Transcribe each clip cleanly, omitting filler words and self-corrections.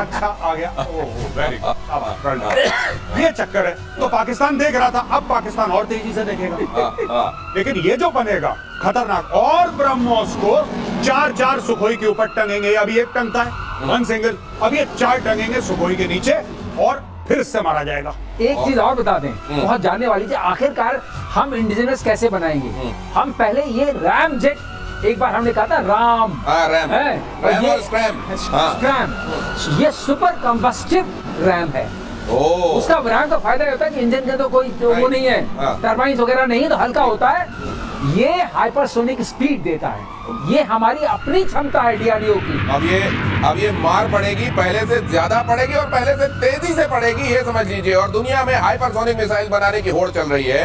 अच्छा आ गया, very good. ये चक्कर है। तो पाकिस्तान देख रहा था, अब पाकिस्तान और तेजी से देखेगा। लेकिन ये जो बनेगा खतरनाक, और ब्रह्मोस को 4-4 सुखोई के ऊपर टंगेंगे। अभी एक टंगता है वन सिंगल, अब ये 4 टंगेंगे सुखोई के नीचे और फिर इससे मारा जाएगा। एक चीज और बता दें, बहुत जानने वाली थी, आखिरकार हम इंडिजिनस कैसे बनाएंगे। हम पहले ये रैम जेट, एक बार हमने कहा था राम, रैम है, रैम ये और स्क्रैम। ये सुपर कंबस्टिव रैम है। उसका रैम का फायदा ये होता है कि इंजन के तो कोई वो नहीं है, टरबाइन वगैरह नहीं, तो हल्का होता है। ये हाइपरसोनिक स्पीड देता है। ये हमारी अपनी क्षमता है डीआरडीओ की। अब ये मार पड़ेगी, पहले से ज्यादा पड़ेगी और पहले से तेजी से पड़ेगी, ये समझ लीजिए। और दुनिया में हाइपरसोनिक मिसाइल बनाने की होड़ चल रही है।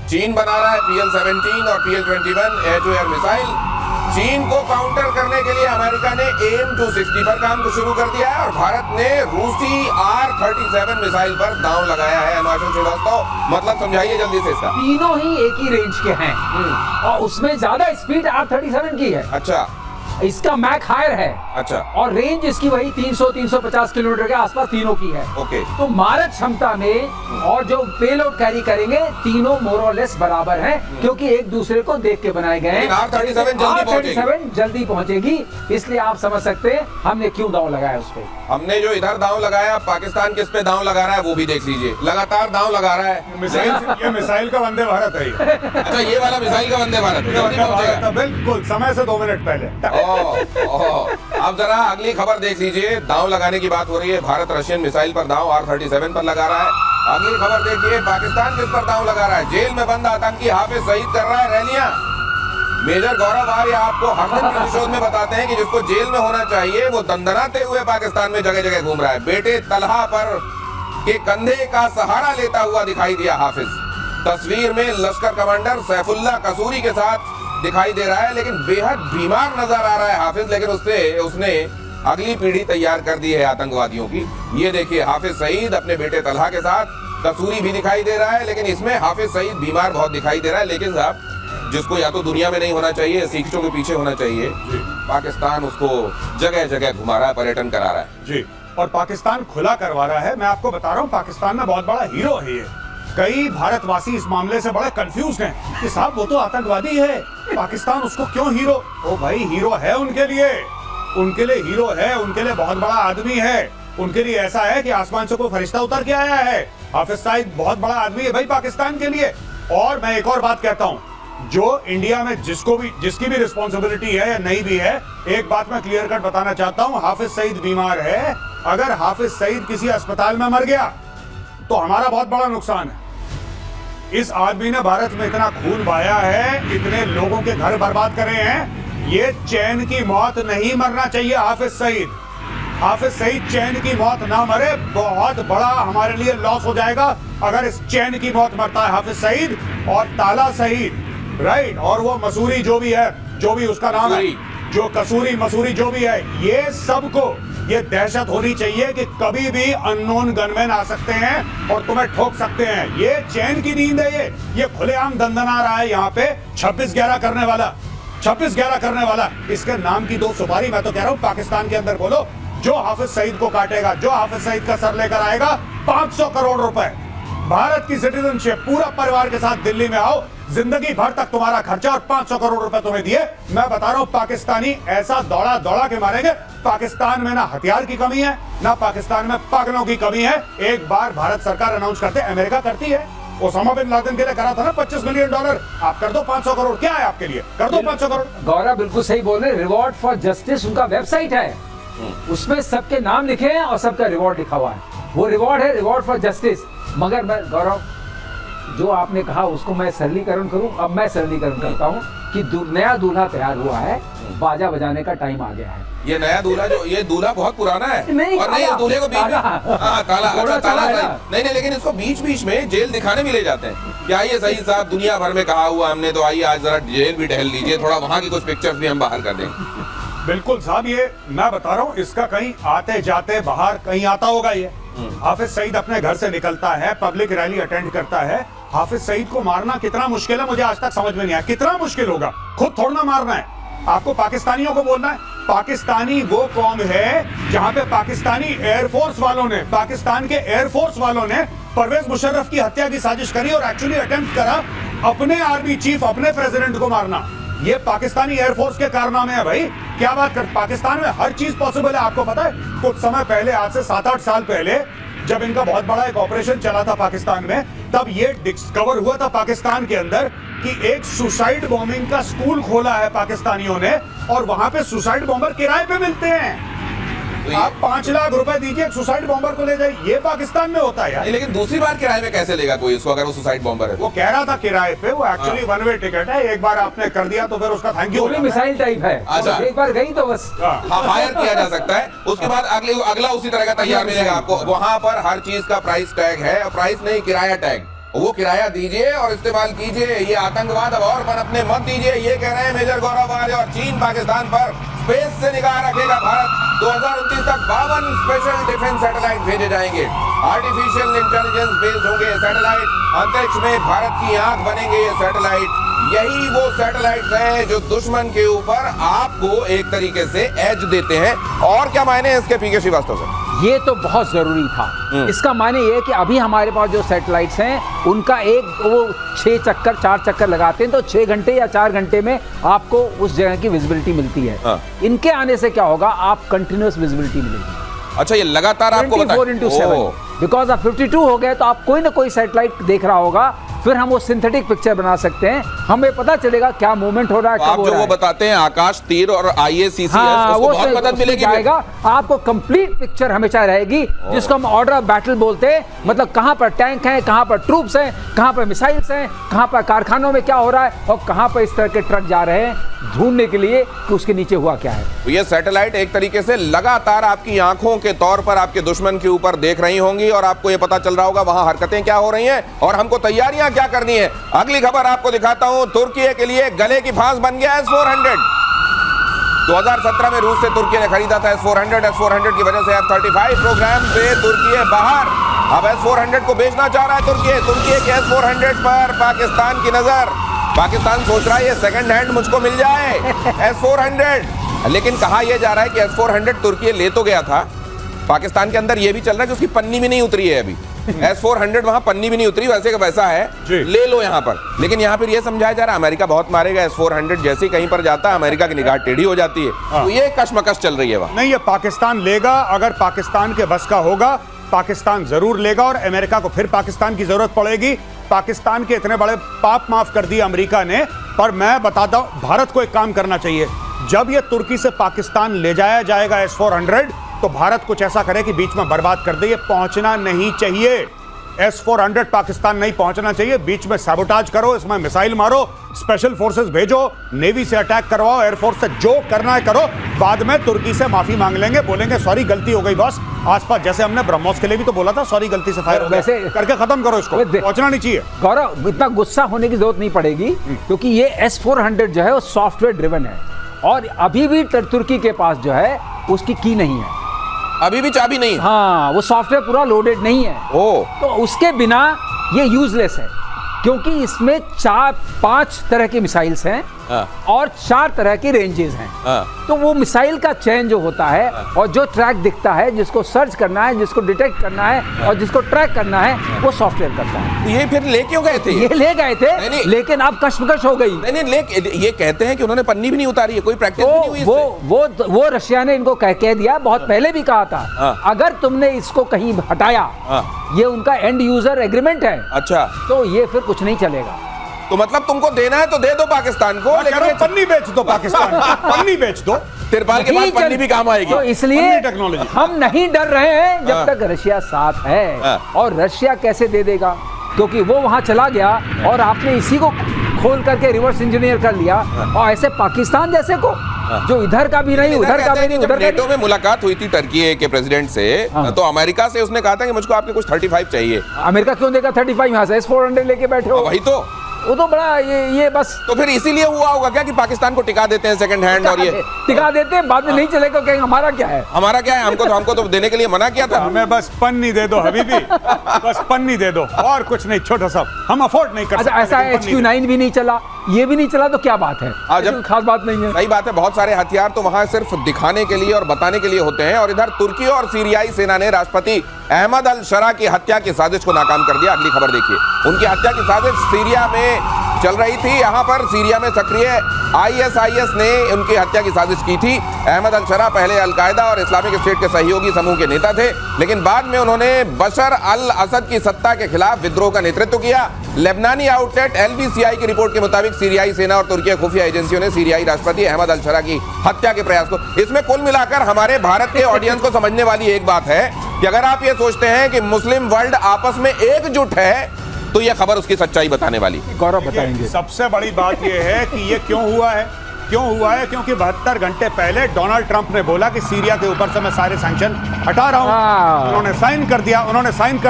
चीन बना रहा है PL-17 और PL-21 air to air missile. चीन को काउंटर करने के लिए अमेरिका ने AIM-260 पर काम शुरू कर दिया है और भारत ने रूसी R-37 मिसाइल पर दांव लगाया है। अनुराग श्रीवास्तव, मतलब समझाइए जल्दी से इसका। तीनों ही एक ही रेंज के हैं और उसमें ज्यादा स्पीड R-37 की है। अच्छा, इसका मैक हायर है। अच्छा, और रेंज इसकी वही 300-350 किलोमीटर के आसपास तीनों की है। ओके। तो मारक क्षमता में और जो पेलोड कैरी करेंगे, तीनों मोर और लेस बराबर हैं, क्योंकि एक दूसरे को देख के बनाए गए हैं। R-37 जल्दी पहुंचेगी, इसलिए आप समझ सकते हैं हमने क्यों दांव लगाया उस पर। हमने जो इधर दांव लगाया, पाकिस्तान किस पे दांव लगा रहा है वो भी देख लीजिए। लगातार दांव लगा रहा है। ये मिसाइल का वंदे भारत है ये। अच्छा, ये वाला मिसाइल का वंदे भारत जल्दी पहुंचेगा। बिल्कुल समय से 2 मिनट पहले। अब जरा अगली खबर देख लीजिए। दांव लगाने की बात हो रही है, भारत रशियन मिसाइल पर दांव R-37 पर लगा रहा है। अगली खबर देखिए, पाकिस्तान किस पर दांव लगा रहा है। जेल में बंद आतंकी हाफिज सईद कर रहा है रैलियां। मेजर गौरव आर्य आपको हर दिन प्रतिशोध में बताते हैं कि जिसको जेल में होना चाहिए वो दंदनाते हुए पाकिस्तान में जगह जगह घूम रहा है। बेटे तलहा पर के कंधे का सहारा लेता हुआ दिखाई दिया हाफिज। तस्वीर में लश्कर कमांडर सैफुल्लाह कसूरी के साथ दिखाई दे रहा है, लेकिन बेहद बीमार नजर आ रहा है हाफिज। लेकिन उसने अगली पीढ़ी तैयार कर दी है आतंकवादियों की। ये देखिए, हाफिज सईद अपने बेटे तलहा के साथ, कसूरी भी दिखाई दे रहा है, लेकिन इसमें हाफिज सईद बीमार बहुत दिखाई दे रहा है। लेकिन साहब, जिसको या तो दुनिया में नहीं होना चाहिए, सीखों के पीछे होना चाहिए, पाकिस्तान उसको जगह जगह घुमा रहा है, पर्यटन करा रहा है जी। और पाकिस्तान खुला करवा रहा है। मैं आपको बता रहा हूँ, पाकिस्तान में बहुत बड़ा हीरो है ये। कई भारतवासी इस मामले से बड़े कंफ्यूज हैं कि साहब वो तो आतंकवादी है, पाकिस्तान उसको क्यों हीरो। ओ भाई, हीरो है उनके लिए हीरो है, उनके लिए बहुत बड़ा आदमी है। उनके लिए ऐसा है कि आसमान से कोई फरिश्ता उतर के आया है। हाफिज सईद बहुत बड़ा आदमी है भाई पाकिस्तान के लिए। और मैं एक और बात कहता हूँ, जो इंडिया में जिसकी भी रिस्पॉन्सिबिलिटी है या नहीं भी है, एक बात मैं क्लियर कट बताना चाहता हूँ, हाफिज सईद बीमार है। अगर हाफिज सईद किसी अस्पताल में मर गया तो हमारा बहुत बड़ा नुकसान है। इस आदमी ने भारत में इतना खून बहाया है, इतने लोगों के घर बर्बाद करे हैं। ये चैन की मौत नहीं मरना चाहिए हाफिज सईद चैन की मौत ना मरे, बहुत बड़ा हमारे लिए लॉस हो जाएगा अगर इस चैन की मौत मरता है हाफिज सईद और ताला सईद, राइट। और वो मसूरी जो भी है, जो भी उसका नाम है, जो कसूरी मसूरी जो भी है, ये सबको ये दहशत होनी चाहिए कि कभी भी अननोन गनमैन आ सकते हैं और तुम्हें ठोक सकते हैं। ये चैन की नींद है, ये खुलेआम दंदना रहा है यहाँ पे 26/11 करने वाला। इसके नाम की 2 सुपारी मैं तो कह रहा हूँ पाकिस्तान के अंदर बोलो, जो हाफिज सईद को काटेगा, जो हाफिज सईद का सर लेकर आएगा, 500 करोड़ रुपए, भारत की सिटीजनशिप, पूरा परिवार के साथ दिल्ली में आओ, जिंदगी भर तक तुम्हारा खर्चा और 500 करोड़ रुपए तुम्हें दिए। मैं बता रहा हूं, पाकिस्तानी ऐसा दौड़ा के मारेंगे। पाकिस्तान में ना हथियार की कमी है, ना पाकिस्तान में पागलों की कमी है। एक बार भारत सरकार अनाउंस करते, अमेरिका करती है, ओसामा बिन लादेन के लिए करा था ना $25 मिलियन, आप कर दो 500 करोड़, क्या है आपके लिए, कर दो 500 करोड़। गौरव बिल्कुल सही बोल रहे, रिवॉर्ड फॉर जस्टिस उनका वेबसाइट है, उसमें सबके नाम लिखे हैं और सबका रिवॉर्ड लिखा हुआ है। वो रिवॉर्ड है, रिवॉर्ड फॉर जस्टिस। मगर मैं गौरव, जो आपने कहा उसको मैं सरलीकरण करूं, अब मैं सरलीकरण करता हूं कि नया दूल्हा तैयार हुआ है, बाजा बजाने का टाइम आ गया है। ये नया दूल्हा ये दूल्हा बहुत पुराना है। नहीं, और नहीं, दूल्हे को ताला नहीं, लेकिन इसको बीच में जेल दिखाने भी ले जाते हैं। क्या ये सही साहब, दुनिया भर में कहा हुआ हमने, तो आइए आज जरा जेल भी टहल लीजिए, थोड़ा वहाँ की कुछ पिक्चर्स भी हम बाहर कर देंगे। बिल्कुल साहब, ये मैं बता रहा हूँ, इसका कहीं आते जाते बाहर कहीं आता होगा। ये हाफिज सईद अपने घर से निकलता है, पब्लिक रैली अटेंड करता है। हाफिज सईद को मारना कितना मुश्किल है, मुझे आज तक समझ में नहीं आया। कितना मुश्किल होगा, खुद थोड़ा मारना है, आपको पाकिस्तानियों को बोलना है पाकिस्तानी वो कौम है जहां पे पाकिस्तानी एयरफोर्स वालों ने, पाकिस्तान के एयरफोर्स वालों ने परवेज मुशर्रफ की हत्या की साजिश करी और एक्चुअली अटेम्प्ट करा अपने आर्मी चीफ, अपने प्रेसिडेंट को मारना। ये पाकिस्तानी एयरफोर्स के कारनामे हैं भाई। क्या बात कर, पाकिस्तान में हर चीज पॉसिबल है। आपको पता है कुछ समय पहले, आज से 7-8 साल पहले, जब इनका बहुत बड़ा एक ऑपरेशन चला था पाकिस्तान में, तब ये डिस्कवर हुआ था पाकिस्तान के अंदर कि एक सुसाइड बॉम्बिंग का स्कूल खोला है पाकिस्तानियों ने और वहां पे सुसाइड बॉम्बर किराए पे मिलते हैं। आप 5 लाख रुपए दीजिए एक सुसाइड बॉम्बर को ले जाइए। ये पाकिस्तान में होता है यार। लेकिन दूसरी बार किराए में कैसे लेगा कोई इसको, अगर वो सुसाइड बॉम्बर है? वो कह रहा था किराए पे, वो एक्चुअली वन वे टिकट है। एक बार आपने कर दिया तो फिर उसका थैंक यू। पूरी मिसाइल टाइप है। अच्छा। एक बार गई तो बस हायर किया जा सकता है, उसके बाद अगला उसी तरह का तैयार मिलेगा आपको। वहां पर हर चीज का प्राइस टैग है, प्राइस नहीं, किराया टैग। वो किराया दीजिए और इस्तेमाल कीजिए। ये आतंकवाद अब और पनपने मत दीजिए। ये कह रहे हैं मेजर गौरव आर्य। और चीन पाकिस्तान पर स्पेस से निगाह रखेगा। भारत 2029 तक 52 स्पेशल डिफेंस सैटेलाइट भेजे जाएंगे। आर्टिफिशियल इंटेलिजेंस बेस्ड होंगे सैटेलाइट। अंतरिक्ष में भारत की आंख बनेंगे ये सैटेलाइट। यही वो सैटेलाइट हैं जो दुश्मन के ऊपर आपको एक तरीके से एज देते हैं। और क्या मायने हैं इसके, पीके श्रीवास्तव से? ये तो बहुत जरूरी था। इसका माने ये है कि अभी हमारे पास जो सैटेलाइट्स हैं उनका एक वो 6 चक्कर 4 चक्कर लगाते हैं तो 6 घंटे या 4 घंटे में आपको उस जगह की विजिबिलिटी मिलती है। हाँ। इनके आने से क्या होगा, आप कंटिन्यूअस विजिबिलिटी मिलेगी। अच्छा, ये लगातार आपको 24/7 बिकॉज आप 52 हो गए तो आप कोई ना कोई सैटेलाइट देख रहा होगा। फिर हम वो सिंथेटिक पिक्चर बना सकते हैं, हमें पता चलेगा क्या मूवमेंट हो रहा है, आप जो वो बताते हैं आकाश तीर और IACCS, उसको बहुत मदद मिलेगी। जाएगा आपको कंप्लीट पिक्चर हमेशा रहेगी, जिसको हम ऑर्डर ऑफ बैटल बोलते हैं। मतलब कहां पर टैंक हैं, कहां पर ट्रूप्स हैं, कहां पर मिसाइल्स हैं, कहां पर कारखानों में क्या हो रहा है और कहां पर इस तरह के ट्रक जा रहे हैं ढूंढने के लिए कि उसके नीचे हुआ क्या है। तो ये सैटेलाइट एक तरीके से लगातार आपकी आंखों के तौर पर आपके दुश्मन के ऊपर देख रही होंगी और आपको ये पता चल रहा होगा वहां हरकतें क्या हो रही हैं और हमको तैयारियां क्या करनी है। अगली खबर आपको दिखाता हूं। तुर्की के लिए गले की फांस बन गया S-400। 2017 में रूस से तुर्की ने खरीदा था S-400 की वजह से F-35 प्रोग्राम से तुर्की बाहर। अब S-400 को बेचना चाह रहा है तुर्की के S-400 पर पाकिस्तान की नजर। पाकिस्तान सोच रहा है ये सेकंड हैंड मुझको मिल जाए S-400। लेकिन कहा यह जा रहा है कि S-400 तुर्की ले तो गया था, पाकिस्तान के अंदर यह भी चल रहा है कि उसकी पन्नी भी नहीं उतरी है अभी। S-400 वहां पन्नी भी नहीं उतरी, वैसे का वैसा है, ले लो यहां पर। लेकिन यहां पर यह समझाया जा रहा है अमेरिका बहुत मारेगा। S-400 जैसे कहीं पर जाता है अमेरिका की निगाह टेढ़ी हो जाती है। तो ये कशमकश चल रही है वहां। नहीं, ये पाकिस्तान लेगा। अगर पाकिस्तान के बस का होगा पाकिस्तान जरूर लेगा और अमेरिका को फिर पाकिस्तान की जरूरत पड़ेगी। पाकिस्तान के इतने बड़े पाप माफ कर दिए अमेरिका ने। पर मैं बताता हूं, भारत को एक काम करना चाहिए। जब ये तुर्की से पाकिस्तान ले जाया जाएगा S-400 तो भारत कुछ ऐसा करे कि बीच में बर्बाद कर दे। ये पहुंचना नहीं चाहिए। S-400 पाकिस्तान नहीं पहुंचना चाहिए। बीच में सैबोटाज करो, इसमें मिसाइल मारो, स्पेशल फोर्सेस भेजो, नेवी से अटैक करवाओ, एयरफोर्स से जो करना है करो। बाद में तुर्की से माफी मांग लेंगे, बोलेंगे सॉरी गलती हो गई बॉस। आसपास जैसे हमने ब्रह्मोस के लिए भी तो बोला था सॉरी गलती से फायर हो गया, वैसे करके खत्म करो इसको। पहुंचना नहीं चाहिए। गौरव, इतना गुस्सा होने की जरूरत नहीं पड़ेगी क्योंकि ये S-400 जो है वो सॉफ्टवेयर ड्रिवन है और अभी भी तुर्की के पास जो है उसकी की नहीं है, अभी भी चाबी नहीं है। हाँ, वो सॉफ्टवेयर पूरा लोडेड नहीं है। तो उसके बिना ये यूजलेस है क्योंकि इसमें 4-5 तरह की मिसाइल्स हैं और 4 तरह की रेंजेस हैं। तो वो मिसाइल का चयन जो होता है और जो ट्रैक दिखता है, जिसको सर्च करना है, जिसको डिटेक्ट करना है और जिसको ट्रैक करना है, वो सॉफ्टवेयर करता है। तो ये फिर ले क्यों गए थे? ये ले गए थे, लेकिन अब कशमकश हो गई। नहीं, ये कहते हैं कि उन्होंने पन्नी भी नहीं उतारी है, कोई प्रैक्टिस भी नहीं हुई इससे। वो रशिया ने इनको कह दिया, बहुत पहले भी कहा था अगर तुमने इसको कहीं हटाया, ये उनका एंड यूजर एग्रीमेंट है। अच्छा, तो ये फिर कुछ नहीं चलेगा। तो मतलब तुमको देना है तो दे दो पाकिस्तान को, लेकिन पन्नी बेच दो पाकिस्तान को। पन्नी बेच दो, तिरपाल के बाद पन्नी भी काम आएगी। तो इसलिए टेक्नोलॉजी हम नहीं डर रहे हैं जब तक रशिया साथ है। और रशिया कैसे दे देगा, क्योंकि वो वहां चला गया और आपने इसी को खोल करके रिवर्स इंजीनियर कर लिया। और ऐसे पाकिस्तान जैसे को जो इधर का भी नहीं, उधर का भी नहीं, उधर का नेटो में मुलाकात हुई थी टर्की के प्रेसिडेंट से, तो अमेरिका से उसने कहा था कि मुझको आपके कुछ 35 चाहिए। अमेरिका क्यों देगा 35? यहाँ से S-400 लेके बैठे हो। वही तो, वो तो बड़ा ये बस। तो फिर इसीलिए हुआ होगा क्या कि पाकिस्तान को टिका देते हैं सेकंड हैंड, और ये टिका देते हैं, बाद में नहीं चलेगा, कहेंगे हमारा क्या है, हमारा क्या है, हमको तो देने के लिए मना किया था। हमें बस पन्नी दे दो हबीबी, बस पन्नी दे दो और कुछ नहीं, छोटा सा हम अफोर्ड नहीं कर सकते। ऐसा HQ-9 भी नहीं चला, ये भी नहीं चला तो क्या बात है, जब कोई खास बात नहीं है। सही बात है, बहुत सारे हथियार तो वहां सिर्फ दिखाने के लिए और बताने के लिए होते हैं। और इधर तुर्की और सीरियाई सेना ने राष्ट्रपति अहमद अल शरा की हत्या की साजिश को नाकाम कर दिया। अगली खबर देखिए, उनकी हत्या की साजिश सीरिया में चल रही थी। यहाँ पर सीरिया में सक्रिय ISIS ने उनकी हत्या की साजिश की थी। अहमद अल शरा पहले अलकायदा और इस्लामिक स्टेट के सहयोगी समूह के नेता थे, लेकिन बाद में उन्होंने बशर अल असद की सत्ता के खिलाफ विद्रोह का नेतृत्व किया। लेबनानी आउटलेट LBCI की रिपोर्ट के मुताबिक सीरियाई सेना और तुर्की खुफिया एजेंसियों ने सीरियाई राष्ट्रपति अहमद अल शरा की हत्या के प्रयास को, इसमें कुल मिलाकर हमारे भारत के ऑडियंस को समझने वाली एक बात है कि अगर आप ये सोचते हैं कि मुस्लिम वर्ल्ड आपस में एकजुट है तो यह खबर उसकी सच्चाई बताने वाली। गौरव बताएंगे। सबसे बड़ी बात यह है कि ये क्यों हुआ है, क्योंकि 72 घंटे पहले डोनाल्ड ट्रंप ने बोला कि सीरिया के ऊपर से मैं सारे सैंक्शन हटा रहा हूं। उन्होंने साइन कर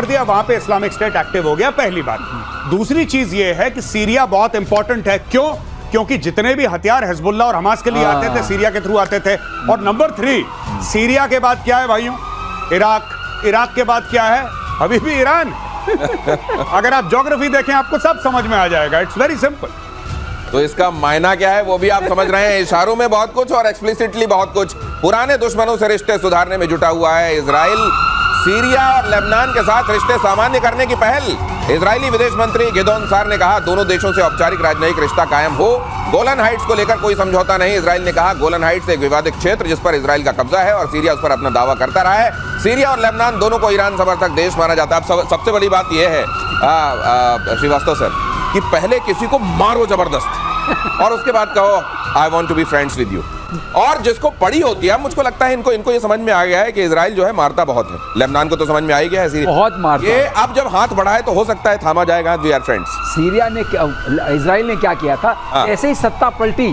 दिया, वहां पे इस्लामिक स्टेट एक्टिव हो गया, पहली बात। दूसरी चीज ये है कि सीरिया बहुत इंपॉर्टेंट है, क्योंकि जितने भी हथियार हिजबुल्लाह और हमास के लिए आते थे सीरिया के थ्रू आते थे। और नंबर 3, सीरिया के बाद क्या है भाइयों? इराक के बाद क्या है? अभी भी ईरान। अगर आप ज्योग्राफी देखें आपको सब समझ में आ जाएगा। It's very simple. तो इसका मायना क्या है वो भी आप समझ रहे हैं। इशारों में बहुत कुछ और एक्सप्लिसिटली बहुत कुछ। पुराने दुश्मनों से रिश्ते सुधारने में जुटा हुआ है इजराइल। सीरिया और लेबनान के साथ रिश्ते सामान्य करने की पहल। इजरायली विदेश मंत्री गिदोन सार ने कहा दोनों देशों से औपचारिक राजनयिक रिश्ता कायम हो। गोलन हाइट्स को लेकर कोई समझौता नहीं। इजराइल ने कहा गोलन हाइट्स एक विवादित क्षेत्र जिस पर इजराइल का कब्जा है और सीरिया उस पर अपना दावा करता रहा है। सीरिया और लेबनान दोनों को ईरान समर्थक देश माना जाता है। अब सबसे बड़ी बात यह है श्रीवास्तव सर कि पहले किसी को मारो जबरदस्त और उसके बाद कहो I want to be friends with you. और जिसको पड़ी होती है, मुझको लगता है इनको ये समझ में आ गया है कि इजराइल जो है मारता बहुत है। लेबनान को तो समझ में आ ही गया है, बहुत मारता ये अब जब हाथ बढ़ाए तो हो सकता है थामा जाएगा। We are friends. सीरिया ने इजराइल ने क्या किया था, जैसे ही सत्ता पल्टी,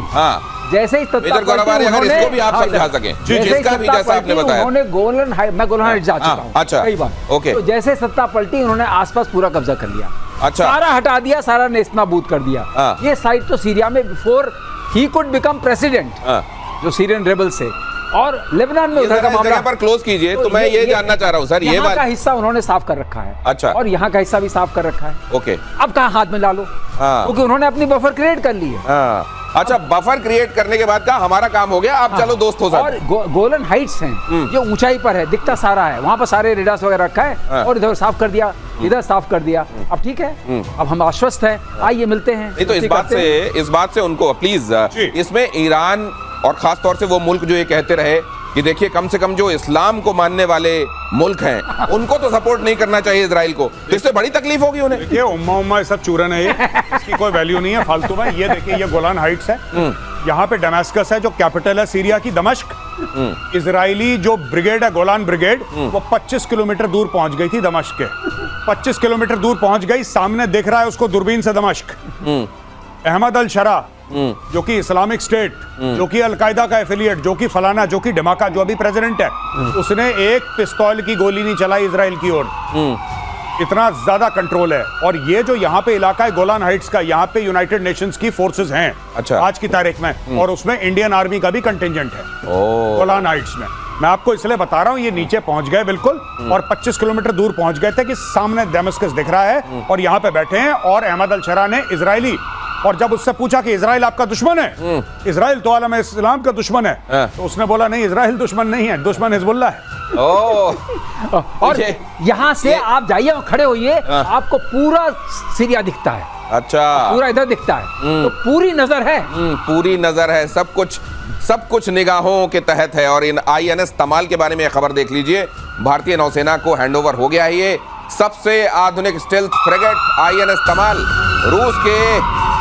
जैसे ही सत्ता अगर इसको भी आप समझा सकें, जिसका भी जैसा आपने बताया, उन्होंने गोलन हाइट्स जा चुका हूं। अच्छा, कई बार। ओके। तो जैसे सत्ता पलटी उन्होंने आसपास पूरा कब्जा कर लिया। अच्छा, सारा हटा दिया, सारा नेस्तनाबूद कर दिया। ये साइड तो सीरिया में before he could become president, जो सीरियन रेबल से, और लेबनान में उधर का मामला पर क्लोज कीजिए। तो मैं ये जानना चाह रहा हूं सर, ये बात का हिस्सा उन्होंने साफ कर रखा है। अच्छा। और यहाँ का हिस्सा भी साफ कर रखा है। ओके। अब कहाँ हाथ में ला लो, क्योंकि उन्होंने अपनी बफर क्रिएट कर ली है। अच्छा, बफर क्रिएट करने के बाद का हमारा काम हो गया, अब चलो दोस्त हो सकते हैं। और गोलन हाइट्स हैं जो ऊंचाई पर है, दिखता सारा है, वहां पर सारे रेडार्स वगैरह रखा है, और इधर साफ कर दिया, इधर साफ कर दिया। अब ठीक है, अब हम आश्वस्त हैं, आइए मिलते हैं। नहीं तो इस बात से उनको प्लीज, इसमें ईरान और खास तौर से वो मुल्क जो ये कहते रहे कि देखिए कम से कम जो इस्लाम को मानने वाले मुल्क हैं उनको तो सपोर्ट नहीं करना चाहिए इजराइल को, तो इससे बड़ी तकलीफ होगी उन्हें। देखिए उम्मा सब चूरन है, इसकी कोई वैल्यू नहीं है फालतू में। ये देखिए ये गोलान हाइट्स है, यहाँ पे डमास्कस है जो कैपिटल है सीरिया की, दमिश्क। इजरायली जो ब्रिगेड है, गोलान ब्रिगेड, वो 25 किलोमीटर दूर पहुंच गई थी दमिश्क के। 25 किलोमीटर दूर पहुंच गई, सामने दिख रहा है उसको दूरबीन से दमिश्क। अहमद अल शरा जो कि इस्लामिक स्टेट, जो कि अलकायदा का एफिलिएट, जो कि फलाना, जो कि धमाका, जो अभी प्रेसिडेंट है, उसने एक पिस्तौल की गोली नहीं चलाई इजराइल की ओर। इतना ज्यादा कंट्रोल है। और ये जो यहाँ पे इलाका है गोलान हाइट्स का, यहाँ पे यूनाइटेड नेशंस की फोर्सेस हैं। अच्छा। आज की तारीख में, और उसमें इंडियन आर्मी का भी कंटिंजेंट है गोलान हाइट्स में। मैं आपको इसलिए बता रहा हूँ, ये नीचे पहुंच गए बिल्कुल, और 25 किलोमीटर दूर पहुंच गए थे कि सामने दमिश्क दिख रहा है और यहाँ पे बैठे हैं। और अहमद अल शरा ने इजरायली, और जब उससे पूछा कि इजराइल आपका दुश्मन है, इजराइल तो आलम इस्लाम का दुश्मन है, तो उसने बोला नहीं, इजराइल दुश्मन नहीं है, दुश्मन हिजबुल्लाह है। और यहाँ से आप जाइए और खड़े होइए, आपको पूरा सीरिया दिखता है। अच्छा, पूरा इधर दिखता है, तो पूरी नजर है। पूरी नजर है, सब कुछ निगाहों के तहत है। और इन INS तमाल के बारे में खबर देख लीजिए, भारतीय नौसेना को हैंडओवर हो गया है। ये सबसे आधुनिक स्टेल्थ फ्रिगेट INS तमाल रूस के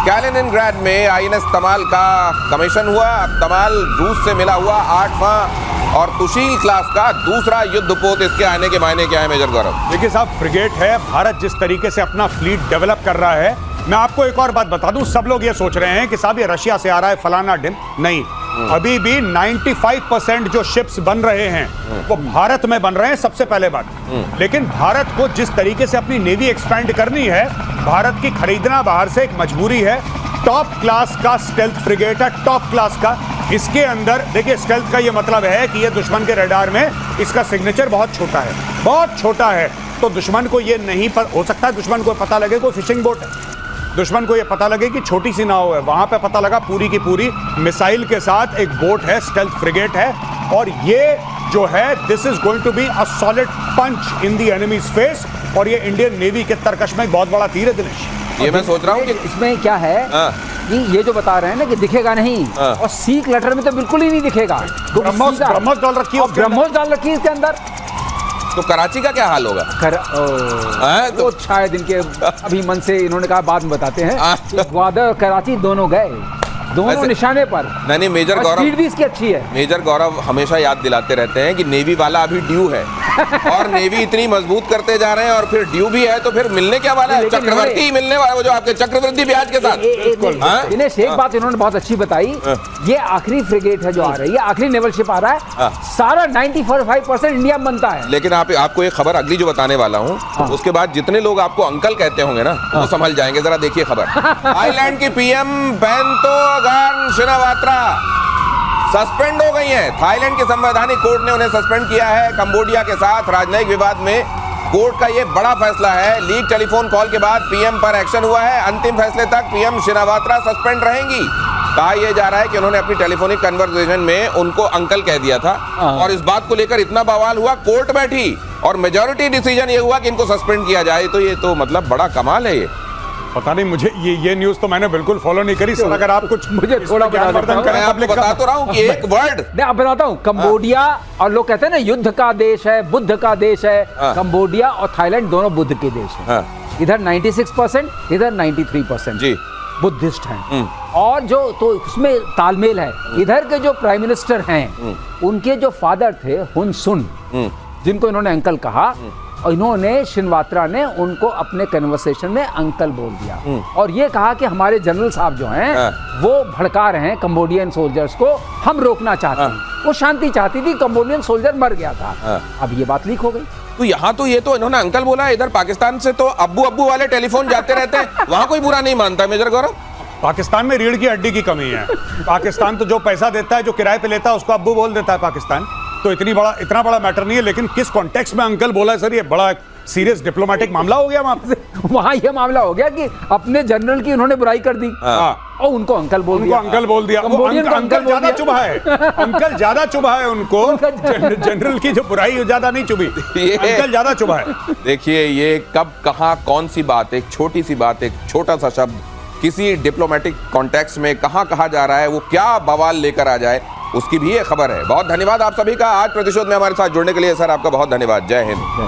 कैलिनिनग्राड में INS तमाल का कमीशन हुआ। तमाल रूस से मिला हुआ 8वां और तुशील क्लास का दूसरा युद्धपोत। इसके आने के मायने क्या है मेजर गौरव? देखिए साहब, फ्रिगेट है, भारत जिस तरीके से अपना फ्लीट डेवलप कर रहा है, मैं आपको एक और बात बता दूं, सब लोग ये सोच रहे हैं कि साहब ये रशिया से आ रहा है फलाना डिम, नहीं, अभी भी 95% जो शिप्स बन रहे हैं वो भारत में बन रहे हैं, सबसे पहले बात। लेकिन भारत को जिस तरीके से अपनी नेवी एक्सपैंड करनी है, भारत की खरीदना बाहर से एक मजबूरी है। टॉप क्लास का स्टेल्थ फ्रिगेट है, टॉप क्लास का। इसके अंदर देखिए, स्टेल्थ का ये मतलब है कि ये दुश्मन के रडार में इसका सिग्नेचर बहुत छोटा है, बहुत छोटा है, तो दुश्मन को ये नहीं हो सकता है दुश्मन को पता लगे कोई फिशिंग बोट है। दुश्मन को ये पता लगे कि छोटी सी नाव है, वहां पे पता लगा पूरी की पूरी मिसाइल के साथ एक बोट है, स्टेल्थ फ्रिगेट है, और ये जो है this is going to be a solid punch in the enemies face, और ये इंडियन नेवी के तरकश में एक बहुत बड़ा तीर है दिनेश। ये मैं सोच रहा हूँ कि इसमें क्या है कि ये जो बता रहे हैं ना कि दिखेगा नहीं, और सीक लेटर में तो बिल्कुल ही नहीं दिखेगा। ब्रह्मोस डाल रखी है, ब्रह्मोस डाल रखी है इसके अंदर। तो कराची का क्या हाल होगा? तो शायद इनके अभी मन से इन्होंने कहा बाद में बताते हैं। ग्वादर और कराची दोनों गए, दोनों निशाने पर। नहीं, मेजर गौरव, स्पीड भी इसकी अच्छी है। मेजर गौरव हमेशा याद दिलाते रहते हैं कि नेवी वाला अभी ड्यू है और नेवी इतनी मजबूत करते जा रहे हैं, और फिर ड्यू भी है तो फिर मिलने क्या वाला है? चक्रवर्ती ही मिलने वाला है, वो जो आपके चक्रवृद्धि ब्याज के साथ। दिनेश, एक बात इन्होंने बहुत अच्छी बताई, ये आखिरी फ्रिगेट है जो आ रही है, आखिरी नेवल शिप आ रहा है, सारा 95% इंडिया में बनता है। लेकिन आपको एक खबर अगली जो बताने वाला हूँ, उसके बाद जितने लोग आपको अंकल कहते होंगे ना, वो संभल जाएंगे। जरा देखिए खबर। थाईलैंड की पीएम बेंतोगान शिनावात्रा सस्पेंड हो गई हैं। थाईलैंड के संवैधानिक कोर्ट ने उन्हें सस्पेंड किया है। कंबोडिया के साथ राजनयिक विवाद में कोर्ट का यह बड़ा फैसला है। लीक टेलीफोन कॉल के बाद पीएम पर एक्शन हुआ है। अंतिम फैसले तक पीएम शिनावात्रा सस्पेंड रहेंगी। कहा यह जा रहा है कि उन्होंने अपनी टेलीफोनिक कन्वर्सेशन में उनको अंकल कह दिया था, और इस बात को लेकर इतना बवाल हुआ, कोर्ट बैठी और मेजॉरिटी डिसीजन ये हुआ कि इनको सस्पेंड किया जाए। तो ये तो मतलब बड़ा कमाल है। ये पता नहीं, मुझे ये न्यूज तो मैंने बिल्कुल फॉलो नहीं करी सर। अगर आप कुछ मुझे थोड़ा मैं आपको बता तो रहा हूँ कि एक वर्ड मैं आप बताता हूँ। कंबोडिया, और लोग कहते हैं ना युद्ध का देश है, बुद्ध का देश है। कंबोडिया और थाईलैंड दोनों बुद्ध के देश हैं। इधर 96%, इधर 93% जी बुद्धिस्ट हैं। और जो तो उसमें तालमेल है। इधर के जो प्राइम मिनिस्टर हैं, उनके जो फादर थे हुन सुन, जिनको इन्होंने अंकल कहा, और इन्होंने शिनवात्रा ने उनको अपने कन्वर्सेशन में अंकल बोल दिया, और ये कहा कि हमारे जनरल साहब जो हैं वो भड़का रहे हैं कंबोडियन सोल्जर्स को, हम रोकना चाहते हैं। वो शांति चाहती थी, कंबोडियन सोल्जर मर गया था। अब ये बात लीक हो गई। तो यहाँ तो ये तो इन्होंने अंकल बोला, इधर पाकिस्तान से तो अब्बू अब्बू वाले टेलीफोन जाते रहते हैं, वहां कोई बुरा नहीं मानता। मेजर गौरव, पाकिस्तान में रीढ़ की हड्डी की कमी है। पाकिस्तान तो जो पैसा देता है, जो किराए पे लेता है, उसको अब्बू बोल देता है पाकिस्तान। तो इतना बड़ा मैटर नहीं है, लेकिन किस कॉन्टेक्स्ट में अंकल बोला है सर, ये बड़ा सीरियस डिप्लोमेटिक मामला हो गया वहां ये मामला हो गया कि अपने जनरल की उन्होंने बुराई कर दी और उनको अंकल बोल दिया। अंकल ज्यादा चुभा है, अंकल ज्यादा चुभा है उनको। जनरल की जो बुराई ज्यादा नहीं चुभी, अंकल ज्यादा चुभा है। देखिए ये कब कहां कौन सी बात, एक छोटी सी बात, एक छोटा सा शब्द किसी डिप्लोमेटिक कॉन्टेक्स्ट में कहां कहा जा रहा है, वो क्या बवाल लेकर आ जाए, उसकी भी ये खबर है। बहुत धन्यवाद आप सभी का आज प्रतिशोध में हमारे साथ जुड़ने के लिए। सर आपका बहुत धन्यवाद। जय हिंद।